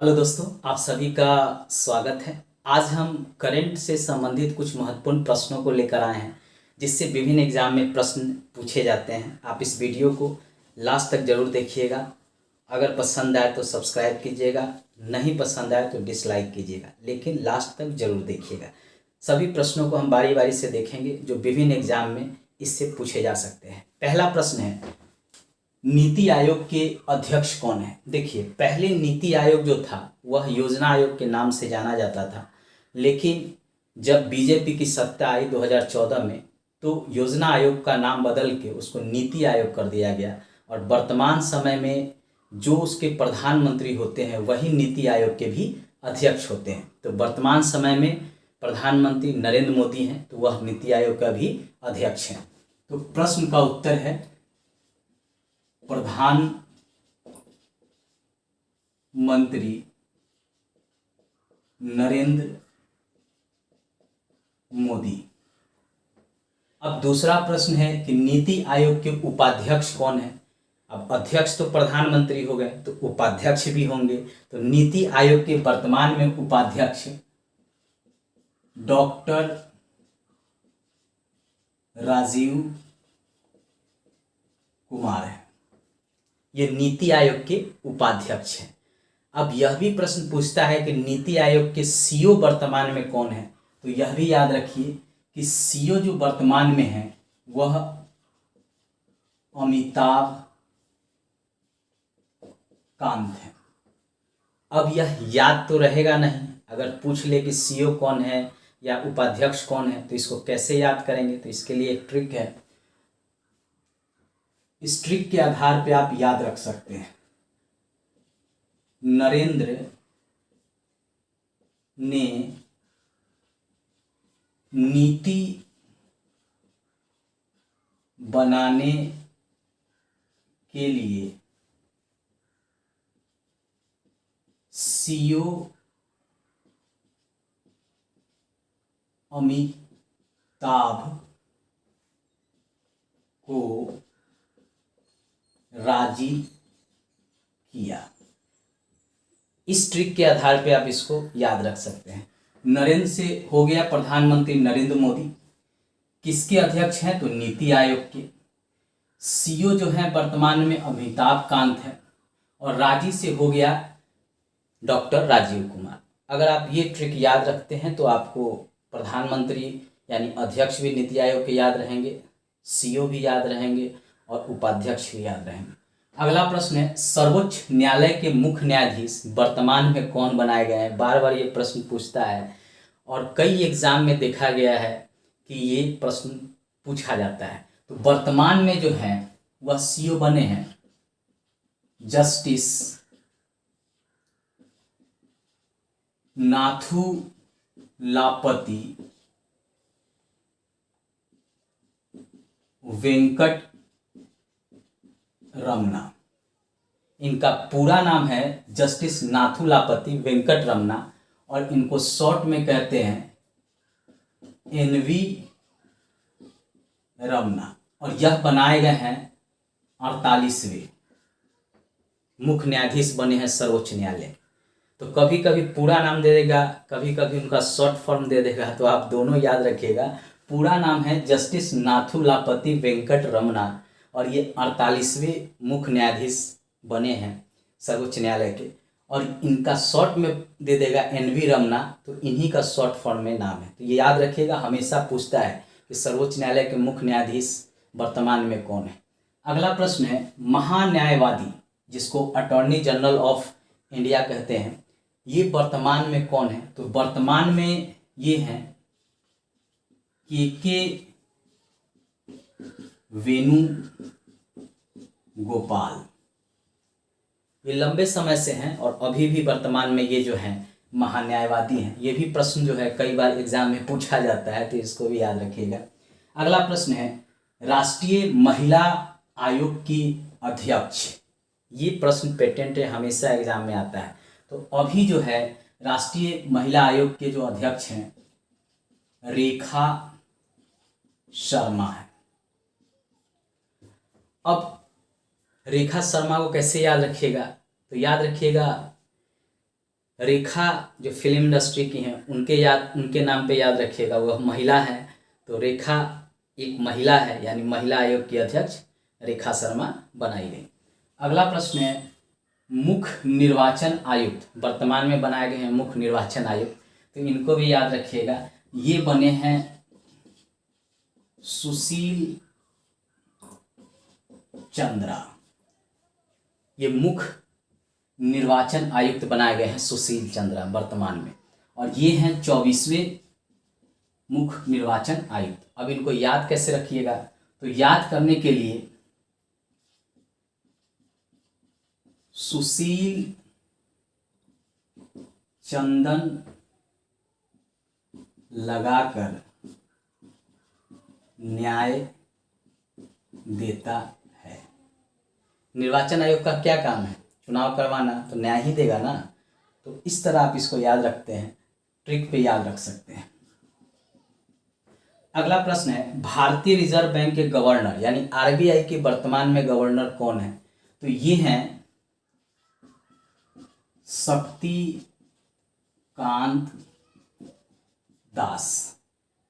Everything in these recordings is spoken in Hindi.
हेलो दोस्तों, आप सभी का स्वागत है। आज हम करंट से संबंधित कुछ महत्वपूर्ण प्रश्नों को लेकर आए हैं, जिससे विभिन्न एग्जाम में प्रश्न पूछे जाते हैं। आप इस वीडियो को लास्ट तक जरूर देखिएगा। अगर पसंद आए तो सब्सक्राइब कीजिएगा, नहीं पसंद आए तो डिसलाइक कीजिएगा, लेकिन लास्ट तक जरूर देखिएगा। सभी प्रश्नों को हम बारी बारी से देखेंगे जो विभिन्न एग्जाम में इससे पूछे जा सकते हैं। पहला प्रश्न है, नीति आयोग के अध्यक्ष कौन है? देखिए, पहले नीति आयोग जो था वह योजना आयोग के नाम से जाना जाता था, लेकिन जब बीजेपी की सत्ता आई 2014 में तो योजना आयोग का नाम बदल के उसको नीति आयोग कर दिया गया। और वर्तमान समय में जो उसके प्रधानमंत्री होते हैं वही नीति आयोग के भी अध्यक्ष होते हैं। तो वर्तमान समय में प्रधानमंत्री नरेंद्र मोदी हैं, तो वह नीति आयोग का भी अध्यक्ष हैं। तो प्रश्न का उत्तर है प्रधानमंत्री नरेंद्र मोदी। अब दूसरा प्रश्न है कि नीति आयोग के उपाध्यक्ष कौन है? अब अध्यक्ष तो प्रधानमंत्री हो गए, तो उपाध्यक्ष भी होंगे। तो नीति आयोग के वर्तमान में उपाध्यक्ष डॉक्टर राजीव कुमार है। ये नीति आयोग के उपाध्यक्ष हैं। अब यह भी प्रश्न पूछता है कि नीति आयोग के सीईओ वर्तमान में कौन है? तो यह भी याद रखिए कि सीईओ जो वर्तमान में है वह अमिताभ कांत है। अब यह याद तो रहेगा नहीं, अगर पूछ ले कि सीईओ कौन है या उपाध्यक्ष कौन है तो इसको कैसे याद करेंगे? तो इसके लिए एक ट्रिक है। इस ट्रिक के आधार पे आप याद रख सकते हैं। नरेंद्र ने नीति बनाने के लिए सीईओ अमिताभ को राजी किया। इस ट्रिक के आधार पे आप इसको याद रख सकते हैं। नरेंद्र से हो गया प्रधानमंत्री नरेंद्र मोदी। किसके अध्यक्ष हैं? तो नीति आयोग के। सीईओ जो है वर्तमान में अमिताभ कांत है। और राजी से हो गया डॉक्टर राजीव कुमार। अगर आप ये ट्रिक याद रखते हैं तो आपको प्रधानमंत्री यानी अध्यक्ष भी नीति आयोग के याद रहेंगे, सीईओ भी याद रहेंगे और उपाध्यक्ष भी याद रहेंगे। अगला प्रश्न है, सर्वोच्च न्यायालय के मुख्य न्यायाधीश वर्तमान में कौन बनाए गए हैं? बार बार ये प्रश्न पूछता है और कई एग्जाम में देखा गया है कि ये प्रश्न पूछा जाता है। तो वर्तमान में जो है वह सीईओ बने हैं जस्टिस नाथुलापति वेंकट रमना। इनका पूरा नाम है जस्टिस नाथुलापति वेंकट रमना और इनको शॉर्ट में कहते हैं एनवी रमना। और यह बनाए गए हैं 48वें मुख्य न्यायाधीश बने हैं सर्वोच्च न्यायालय। तो कभी कभी पूरा नाम दे देगा, कभी कभी उनका शॉर्ट फॉर्म दे देगा, तो आप दोनों याद रखिएगा। पूरा नाम है जस्टिस नाथुलापति वेंकट रमना और ये 48वें मुख्य न्यायाधीश बने हैं सर्वोच्च न्यायालय के। और इनका शॉर्ट में दे देगा एनवी रमना, तो इन्हीं का शॉर्ट फॉर्म में नाम है। तो ये याद रखिएगा, हमेशा पूछता है कि सर्वोच्च न्यायालय के मुख्य न्यायाधीश वर्तमान में कौन है। अगला प्रश्न है, महान्यायवादी जिसको अटॉर्नी जनरल ऑफ इंडिया कहते हैं, ये वर्तमान में कौन है? तो वर्तमान में ये हैं के वेणुगोपाल। ये लंबे समय से हैं और अभी भी वर्तमान में ये जो हैं महान्यायवादी हैं। ये भी प्रश्न जो है कई बार एग्जाम में पूछा जाता है, तो इसको भी याद रखिएगा। अगला प्रश्न है, राष्ट्रीय महिला आयोग की अध्यक्ष। ये प्रश्न पेटेंट है, हमेशा एग्जाम में आता है। तो अभी जो है राष्ट्रीय महिला आयोग के जो अध्यक्ष हैं रेखा शर्मा है। अब रेखा शर्मा को कैसे याद रखिएगा? तो याद रखिएगा रेखा जो फिल्म इंडस्ट्री की हैं उनके नाम पे याद रखिएगा, वह महिला है। तो रेखा एक महिला है, यानी महिला आयोग की अध्यक्ष रेखा शर्मा बनाई गई। अगला प्रश्न है मुख्य निर्वाचन आयुक्त, वर्तमान में बनाए गए हैं मुख्य निर्वाचन आयुक्त, तो इनको भी याद रखिएगा। ये बने हैं सुशील चंद्रा, ये मुख्य निर्वाचन आयुक्त बनाए गए हैं सुशील चंद्रा वर्तमान में, और ये हैं 24वें मुख्य निर्वाचन आयुक्त। अब इनको याद कैसे रखिएगा, तो याद करने के लिए सुशील चंदन लगाकर न्याय देता है। निर्वाचन आयोग का क्या काम है, चुनाव करवाना, तो न्याय ही देगा ना। तो इस तरह आप इसको याद रखते हैं, ट्रिक पे याद रख सकते हैं। अगला प्रश्न है भारतीय रिजर्व बैंक के गवर्नर यानी आरबीआई के वर्तमान में गवर्नर कौन है, तो ये हैं शक्तिकांत दास,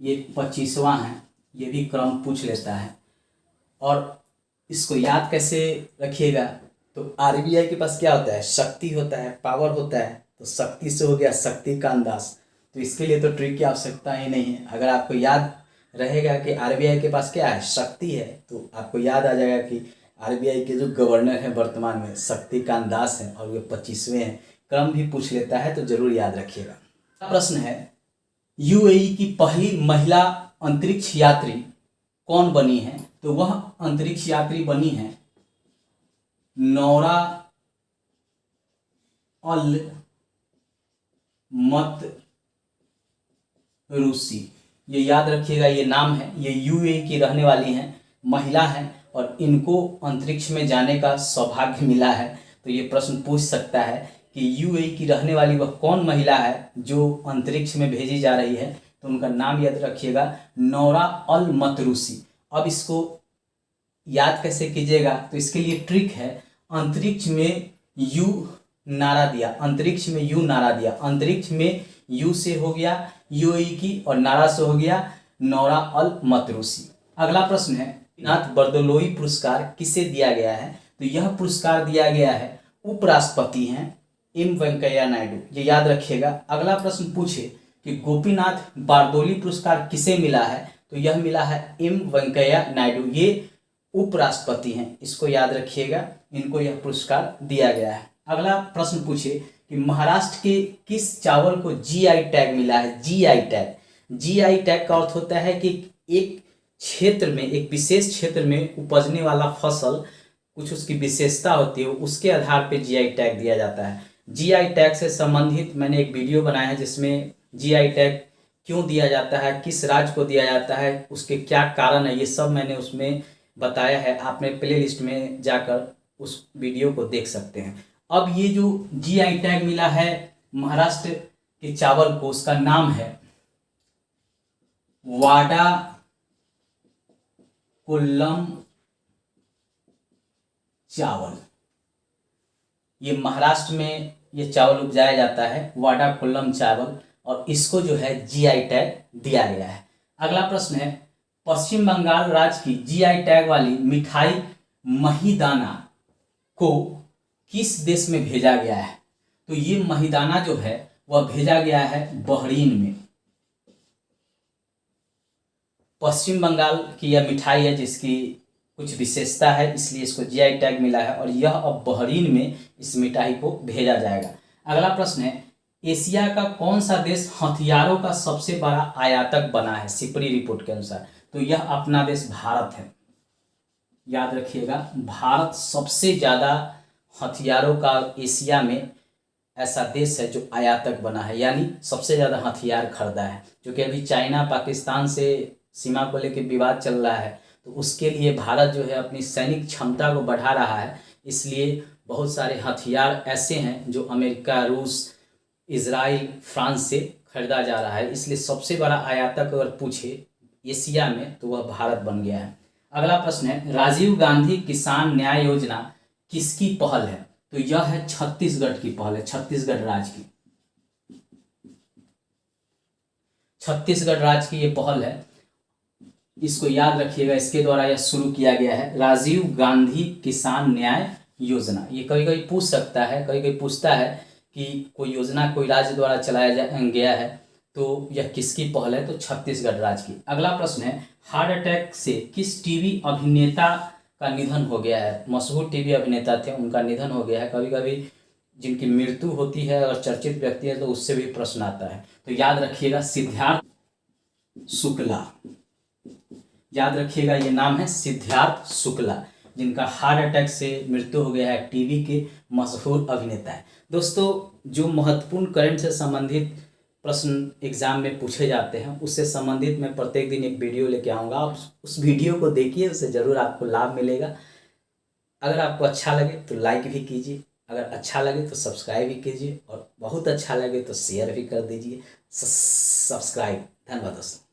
ये 25वां है, ये भी क्रम पूछ लेता है। और इसको याद कैसे रखिएगा, तो आरबीआई के पास क्या होता है, शक्ति होता है, पावर होता है, तो शक्ति से हो गया शक्तिकांत दास। तो इसके लिए तो ट्रिक की आवश्यकता ही नहीं है। अगर आपको याद रहेगा कि आरबीआई के पास क्या है, शक्ति है, तो आपको याद आ जाएगा कि आरबीआई के जो गवर्नर हैं वर्तमान में शक्तिकांत दास हैं और वे 25वें हैं। क्रम भी पूछ लेता है तो जरूर याद रखिएगा। प्रश्न है यूएई की पहली महिला अंतरिक्ष यात्री कौन बनी है, तो वह अंतरिक्ष यात्री बनी है नौरा अल मतरूसी। ये याद रखिएगा, ये नाम है, ये यूएई की रहने वाली हैं, महिला हैं और इनको अंतरिक्ष में जाने का सौभाग्य मिला है। तो ये प्रश्न पूछ सकता है कि यूएई की रहने वाली वह कौन महिला है जो अंतरिक्ष में भेजी जा रही है, तो उनका नाम याद रखिएगा नौरा अल मतरूसी। अब इसको याद कैसे कीजिएगा, तो इसके लिए ट्रिक है, अंतरिक्ष में यू नारा दिया, अंतरिक्ष में यू नारा दिया, अंतरिक्ष में यू से हो गया यूएई की और नारा से हो गया नौरा अल मतरूसी। अगला प्रश्न है नाथ बर्दोलोई पुरस्कार किसे दिया गया है, तो यह पुरस्कार दिया गया है उपराष्ट्रपति हैं एम वेंकैया नायडू, ये याद रखिएगा। अगला प्रश्न पूछे कि गोपीनाथ बारदोली पुरस्कार किसे मिला है, तो यह मिला है एम वेंकैया नायडू, ये उपराष्ट्रपति हैं, इसको याद रखिएगा, इनको यह पुरस्कार दिया गया है। अगला प्रश्न पूछे कि महाराष्ट्र के किस चावल को जीआई टैग मिला है, जीआई टैग। जीआई टैग का अर्थ होता है कि एक क्षेत्र में, एक विशेष क्षेत्र में उपजने वाला फसल कुछ उसकी विशेषता होती है, उसके आधार पे जीआई टैग दिया जाता है। जीआई टैग से संबंधित मैंने एक वीडियो बनाया है जिसमें जीआई टैग क्यों दिया जाता है, किस राज्य को दिया जाता है, उसके क्या कारण है, ये सब मैंने उसमें बताया है। आप मेरे प्लेलिस्ट में जाकर उस वीडियो को देख सकते हैं। अब ये जो जीआई टैग मिला है महाराष्ट्र के चावल को, उसका नाम है वाडा कोल्लम चावल। ये महाराष्ट्र में ये चावल उपजाया जाता है, वाडा कोल्लम चावल, और इसको जो है जीआई टैग दिया गया है। अगला प्रश्न है पश्चिम बंगाल राज्य की जीआई टैग वाली मिठाई महीदाना को किस देश में भेजा गया है, तो ये महीदाना जो है वह भेजा गया है बहरीन में। पश्चिम बंगाल की यह मिठाई है जिसकी कुछ विशेषता है, इसलिए इसको जीआई टैग मिला है और यह अब बहरीन में इस मिठाई को भेजा जाएगा। अगला प्रश्न है एशिया का कौन सा देश हथियारों का सबसे बड़ा आयातक बना है सिपरी रिपोर्ट के अनुसार, तो यह अपना देश भारत है। याद रखिएगा, भारत सबसे ज़्यादा हथियारों का एशिया में ऐसा देश है जो आयातक बना है, यानी सबसे ज़्यादा हथियार खरीदा है। क्योंकि अभी चाइना पाकिस्तान से सीमा को लेकर विवाद चल रहा है, तो उसके लिए भारत जो है अपनी सैनिक क्षमता को बढ़ा रहा है, इसलिए बहुत सारे हथियार ऐसे हैं जो अमेरिका, रूस, इजराइल, फ्रांस से खरीदा जा रहा है। इसलिए सबसे बड़ा आयातक अगर पूछे एशिया में तो वह भारत बन गया है। अगला प्रश्न है राजीव गांधी किसान न्याय योजना किसकी पहल है, तो यह है छत्तीसगढ़ की पहल है, छत्तीसगढ़ राज्य की। छत्तीसगढ़ राज्य की ये पहल है, इसको याद रखिएगा। इसके द्वारा यह शुरू किया गया है राजीव गांधी किसान न्याय योजना। ये कभी कभी पूछ सकता है, कभी कभी पूछता है कि कोई योजना कोई राज्य द्वारा चलाया गया है तो यह किसकी पहल है, तो छत्तीसगढ़ राज्य की। अगला प्रश्न है, हार्ट अटैक से किस टीवी अभिनेता का निधन हो गया है। मशहूर टीवी अभिनेता थे, उनका निधन हो गया है। कभी कभी जिनकी मृत्यु होती है और चर्चित व्यक्ति है तो उससे भी प्रश्न आता है, तो याद रखिएगा सिद्धार्थ शुक्ला। याद रखिएगा ये नाम है सिद्धार्थ शुक्ला, जिनका हार्ट अटैक से मृत्यु हो गया है, टीवी के मशहूर अभिनेता है। दोस्तों, जो महत्वपूर्ण करंट से संबंधित प्रश्न एग्जाम में पूछे जाते हैं उससे संबंधित मैं प्रत्येक दिन एक वीडियो लेके आऊँगा। आप उस वीडियो को देखिए, उससे ज़रूर आपको लाभ मिलेगा। अगर आपको अच्छा लगे तो लाइक भी कीजिए, अगर अच्छा लगे तो सब्सक्राइब भी कीजिए, और बहुत अच्छा लगे तो शेयर भी कर दीजिए। सब्सक्राइब। धन्यवाद दोस्तों।